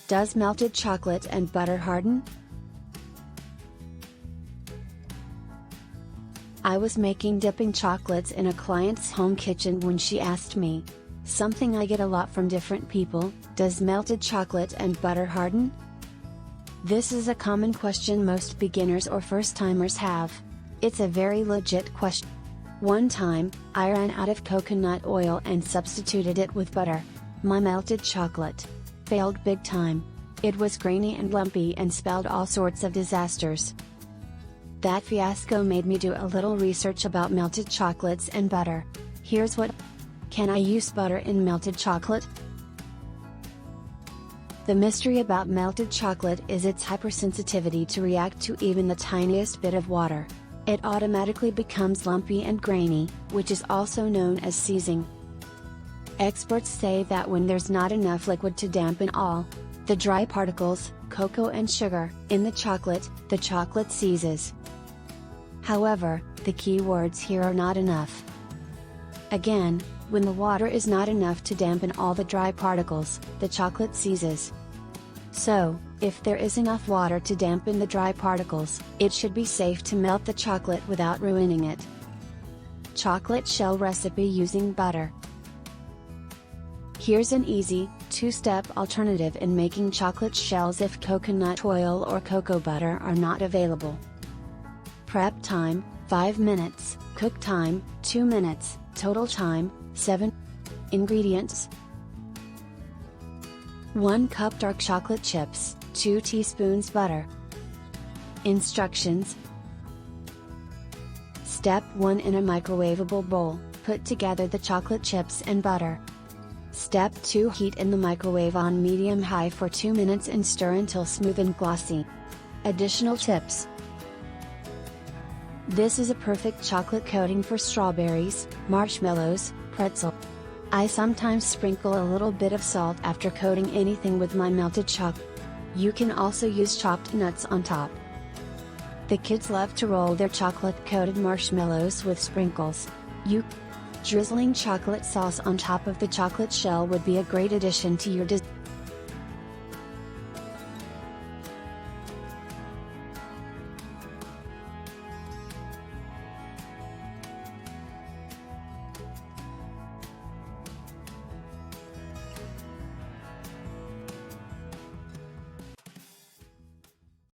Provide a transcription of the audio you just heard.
Does melted chocolate and butter harden? I was making dipping chocolates in a client's home kitchen when she asked me, something I get a lot from different people, does melted chocolate and butter harden? This is a common question most beginners or first-timers have. It's a very legit question. One time, I ran out of coconut oil and substituted it with butter. My melted chocolate failed big time. It was grainy and lumpy and spelled all sorts of disasters. That fiasco made me do a little research about melted chocolates and butter. Here's what. Can I use butter in melted chocolate? The mystery about melted chocolate is its hypersensitivity to react to even the tiniest bit of water. It automatically becomes lumpy and grainy, which is also known as seizing. Experts say that when there's not enough liquid to dampen all the dry particles, cocoa and sugar, in the chocolate seizes. However, the key words here are not enough. Again, when the water is not enough to dampen all the dry particles, the chocolate seizes. So, if there is enough water to dampen the dry particles, it should be safe to melt the chocolate without ruining it. Chocolate shell recipe using butter. Here's an easy, two-step alternative in making chocolate shells if coconut oil or cocoa butter are not available. Prep time, 5 minutes, cook time, 2 minutes, total time, 7. Ingredients: 1 cup dark chocolate chips, 2 teaspoons butter. Instructions: Step 1. In a microwavable bowl, put together the chocolate chips and butter. Step 2. Heat in the microwave on medium-high for 2 minutes and stir until smooth and glossy. Additional tips: This is a perfect chocolate coating for strawberries, marshmallows, pretzel. I sometimes sprinkle a little bit of salt after coating anything with my melted chocolate. You can also use chopped nuts on top. The kids love to roll their chocolate-coated marshmallows with sprinkles. Drizzling chocolate sauce on top of the chocolate shell would be a great addition to your